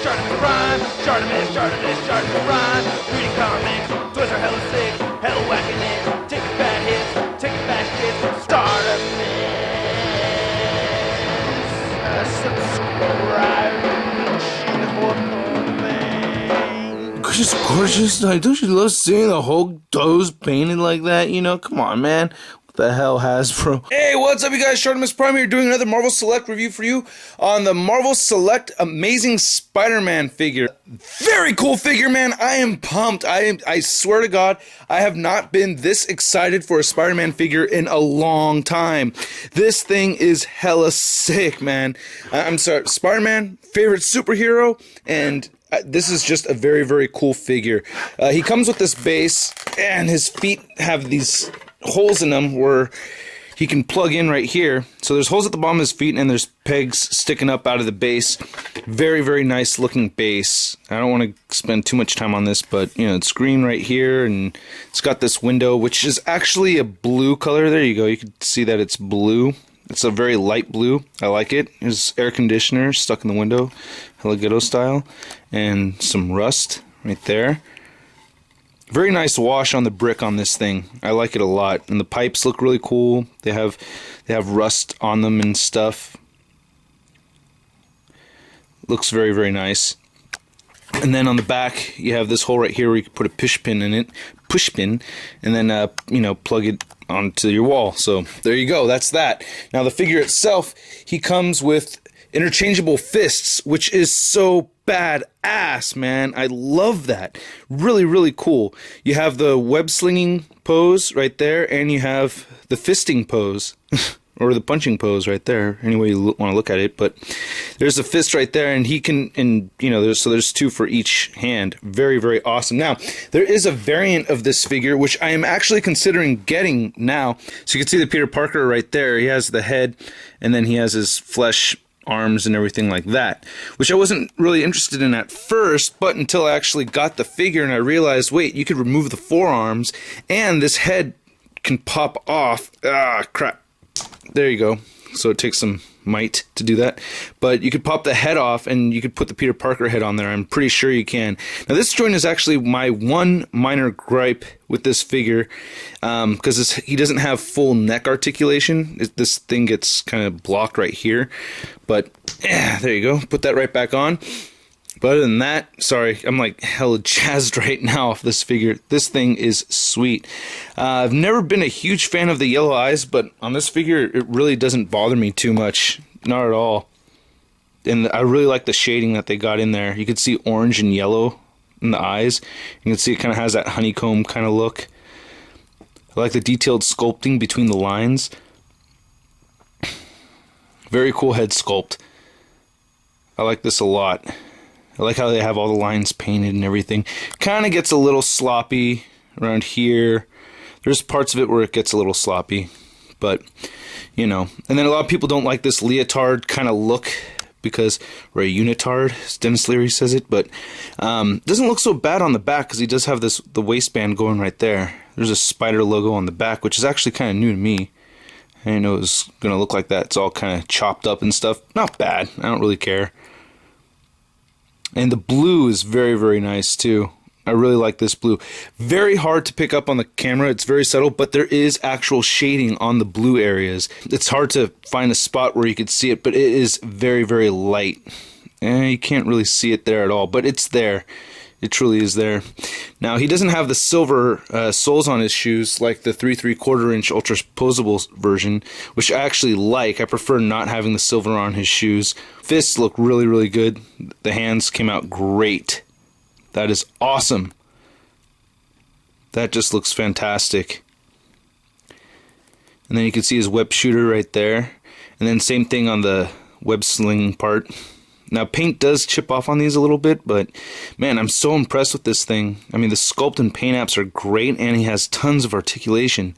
ShartimusPrime, ShartimusPrime. Reading comics, toys are hella sick, hella whacking it. Taking bad hits, taking bad shit. Subscribe. Just gorgeous. Like, don't you love seeing the Hulk toes painted like that? You know, come on, man. What the hell, Hasbro? Hey, what's up, you guys? ShartimusPrime here, doing another Marvel Select review for you on the Marvel Select Amazing Spider-Man figure. Very cool figure, man. I am pumped. I swear to God, I have not been this excited for a Spider-Man figure in a long time. This thing is hella sick, man. I'm sorry, Spider-Man, favorite superhero, and this is just a very, very cool figure. He comes with this base, and his feet have these holes in them where he can plug in right here. So there's holes at the bottom of his feet, and there's pegs sticking up out of the base. Very, very nice looking base. I don't want to spend too much time on this, but you know, it's green right here, and it's got this window, which is actually a blue color. There you go. You can see that it's blue. It's a very light blue. I like it. There's air conditioner stuck in the window, Hello Ghetto style, and some rust right there. Very nice wash on the brick on this thing. I like it a lot. And the pipes look really cool. They have rust on them and stuff. Looks very, very nice. And then on the back, you have this hole right here where you can put a push pin in it, and then you know, plug it onto your wall. So there you go. That's that. Now the figure itself, he comes with interchangeable fists, which is so badass, man. I love that. Really, really cool. You have the web slinging pose right there, and you have the fisting pose. Or the punching pose right there, any way you want to look at it. But there's a fist right there, and he can, and you know, there's two for each hand. Very, very awesome. Now, there is a variant of this figure, which I am actually considering getting now. So you can see the Peter Parker right there. He has the head, and then he has his flesh arms and everything like that, which I wasn't really interested in at first, but until I actually got the figure and I realized, wait, you could remove the forearms, and this head can pop off. Ah, crap. There you go. So it takes some might to do that. But you could pop the head off and you could put the Peter Parker head on there. I'm pretty sure you can. Now this joint is actually my one minor gripe with this figure, because he doesn't have full neck articulation. This thing gets kind of blocked right here. But yeah, there you go. Put that right back on. But other than that, sorry, I'm like hella jazzed right now off this figure. This thing is sweet. I've never been a huge fan of the yellow eyes, but on this figure, it really doesn't bother me too much. Not at all. And I really like the shading that they got in there. You can see orange and yellow in the eyes. You can see it kind of has that honeycomb kind of look. I like the detailed sculpting between the lines. Very cool head sculpt. I like this a lot. I like how they have all the lines painted and everything. Kind of gets a little sloppy around here. There's parts of it where it gets a little sloppy, but you know. And then a lot of people don't like this leotard kind of look because, or a unitard, as Dennis Leary says it, but doesn't look so bad on the back because he does have the waistband going right there. There's a spider logo on the back, which is actually kind of new to me. I didn't know it was going to look like that. It's all kind of chopped up and stuff. Not bad. I don't really care. And the blue is very, very nice too. I really like this blue. Very hard to pick up on the camera. It's very subtle, but there is actual shading on the blue areas. It's hard to find a spot where you could see it, but it is very, very light. You can't really see it there at all, but it's there. It truly is there. Now, he doesn't have the silver soles on his shoes like the 3 3/4 inch ultra posable version, which I actually like. I prefer not having the silver on his shoes. Fists look really, really good. The hands came out great. That is awesome. That just looks fantastic. And then you can see his web shooter right there. And then same thing on the web sling part. Now, paint does chip off on these a little bit, but man, I'm so impressed with this thing. I mean, the sculpt and paint apps are great, and he has tons of articulation.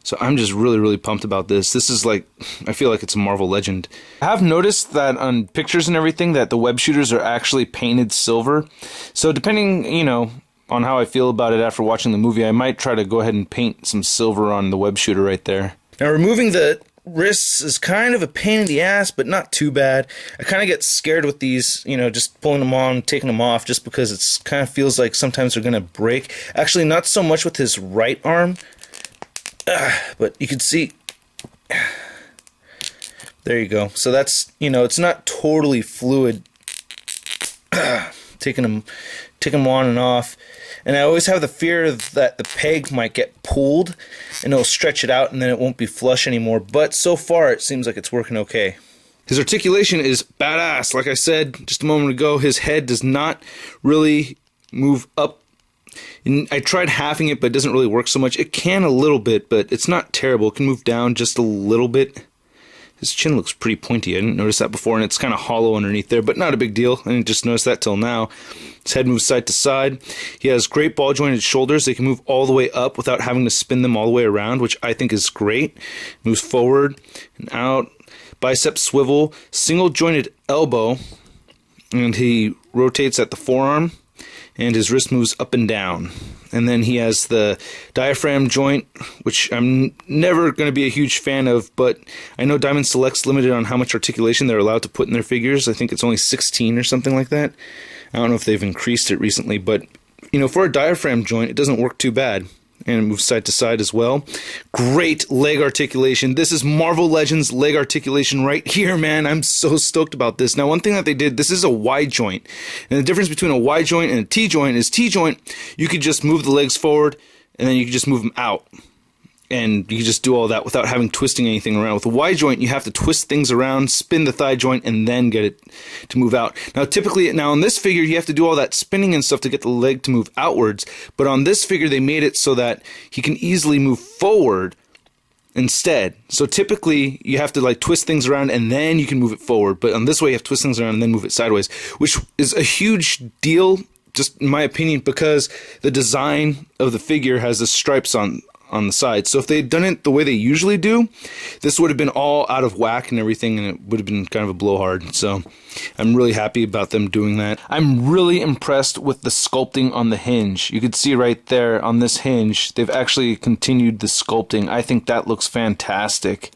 So I'm just really, really pumped about this. This is like, I feel like it's a Marvel legend. I have noticed that on pictures and everything that the web shooters are actually painted silver. So depending, you know, on how I feel about it after watching the movie, I might try to go ahead and paint some silver on the web shooter right there. Now, removing the wrists is kind of a pain in the ass, but not too bad. I kind of get scared with these, you know, just pulling them on, taking them off, just because it's kind of feels like sometimes they're going to break. Actually, not so much with his right arm, but you can see, there you go. So that's, you know, it's not totally fluid, taking them on and off. And I always have the fear that the peg might get pulled and it'll stretch it out and then it won't be flush anymore. But so far it seems like it's working okay. His articulation is badass. Like I said just a moment ago, his head does not really move up. And I tried halving it, but it doesn't really work so much. It can a little bit, but it's not terrible. It can move down just a little bit. His chin looks pretty pointy. I didn't notice that before, and it's kind of hollow underneath there, but not a big deal. I didn't just notice that till now. His head moves side to side. He has great ball-jointed shoulders. They can move all the way up without having to spin them all the way around, which I think is great. Moves forward and out. Bicep swivel. Single-jointed elbow. And he rotates at the forearm. And his wrist moves up and down. And then he has the diaphragm joint, which I'm never going to be a huge fan of, but I know Diamond Select's limited on how much articulation they're allowed to put in their figures. I think it's only 16 or something like that. I don't know if they've increased it recently, but you know, for a diaphragm joint, it doesn't work too bad. And it moves side to side as well. Great leg articulation. This is Marvel Legends leg articulation right here, man. I'm so stoked about this. Now, one thing that they did, this is a Y joint. And the difference between a Y joint and a T joint is T joint, you could just move the legs forward, and then you could just move them out. And you can just do all that without having twisting anything around. With a Y joint, you have to twist things around, spin the thigh joint, and then get it to move out. Now, typically, in this figure, you have to do all that spinning and stuff to get the leg to move outwards. But on this figure, they made it so that he can easily move forward instead. So typically, you have to like twist things around, and then you can move it forward. But on this way, you have to twist things around and then move it sideways, which is a huge deal, just in my opinion, because the design of the figure has the stripes on the side. So if they had done it the way they usually do, this would have been all out of whack and everything, and it would have been kind of a blowhard. So I'm really happy about them doing that. I'm really impressed with the sculpting on the hinge. You can see right there on this hinge, they've actually continued the sculpting. I think that looks fantastic.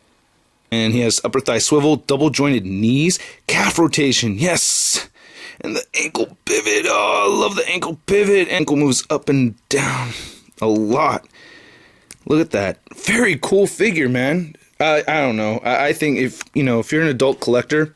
And he has upper thigh swivel, double jointed knees, calf rotation, yes! And the ankle pivot, oh, I love the ankle pivot. Ankle moves up and down a lot. Look at that. Very cool figure, man. I don't know. I think if you're an adult collector,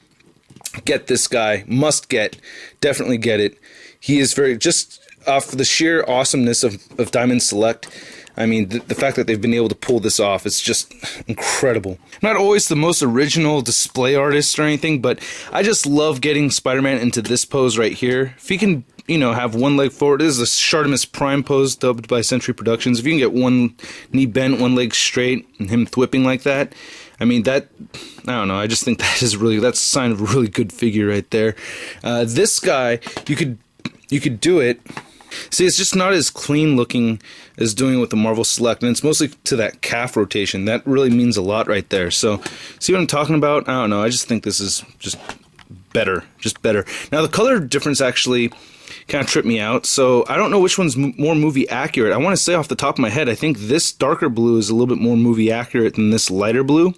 get this guy. Must get. Definitely get it. He is just off the sheer awesomeness of Diamond Select. I mean, the fact that they've been able to pull this off, it's just incredible. I'm not always the most original display artist or anything, but I just love getting Spider-Man into this pose right here. If he can, have one leg forward. This is a ShartimusPrime pose dubbed by Century Productions. If you can get one knee bent, one leg straight, and him thwipping like that, I mean, I don't know, I just think that's a sign of a really good figure right there. This guy, you could do it. See, it's just not as clean looking as doing it with the Marvel Select, and it's mostly to that calf rotation. That really means a lot right there. So, see what I'm talking about? I don't know, I just think this is just better. Now, the color difference actually kind of tripped me out, so I don't know which one's more movie accurate. I want to say off the top of my head, I think this darker blue is a little bit more movie accurate than this lighter blue,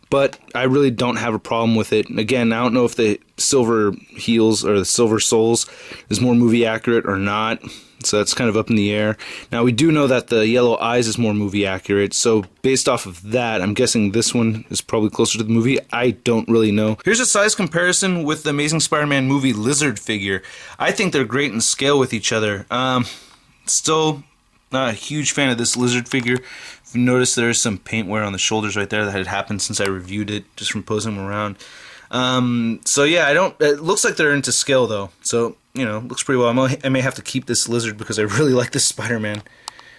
but I really don't have a problem with it. Again, I don't know if the silver heels or the silver soles is more movie accurate or not, so that's kind of up in the air. Now, we do know that the yellow eyes is more movie accurate, so based off of that, I'm guessing this one is probably closer to the movie. I don't really know. Here's a size comparison with the Amazing Spider-Man movie Lizard figure. I think they're great in scale with each other. Still not a huge fan of this Lizard figure. If you notice, there's some paint wear on the shoulders right there that had happened since I reviewed it, just from posing them around. So yeah, it looks like they're into scale though, so looks pretty well. I may have to keep this Lizard because I really like this Spider-Man.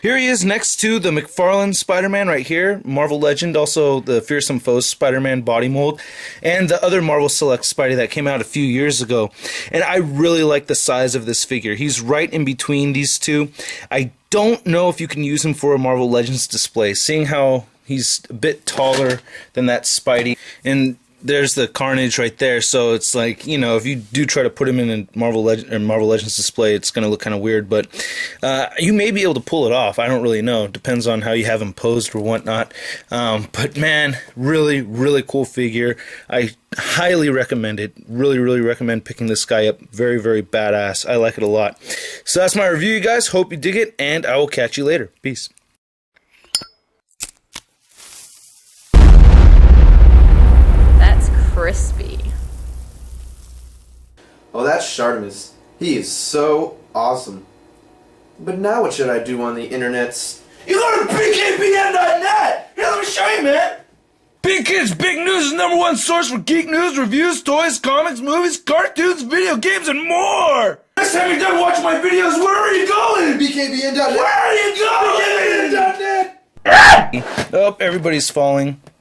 Here he is next to the McFarlane Spider-Man right here, Marvel Legend, also the Fearsome Foes Spider-Man body mold, and the other Marvel Select Spidey that came out a few years ago. And I really like the size of this figure. He's right in between these two. I don't know if you can use him for a Marvel Legends display, seeing how he's a bit taller than that Spidey. And there's the carnage right there. So it's like, you know, if you do try to put him in a Marvel Legends display, it's going to look kind of weird. But you may be able to pull it off. I don't really know. Depends on how you have him posed or whatnot. But man, really, really cool figure. I highly recommend it. Really, really recommend picking this guy up. Very, very badass. I like it a lot. So that's my review, you guys. Hope you dig it, and I will catch you later. Peace. That's crispy. Oh, that's Shartimus. He is so awesome. But now what should I do on the internets? You go to BKBN.net! Here, let me show you, man! Big Kids Big News is #1 source for geek news, reviews, toys, comics, movies, cartoons, video games, and more! Next time you're done watching my videos, where are you going? BKBN.net. Where are you going? BKBN.net! Oh, everybody's falling.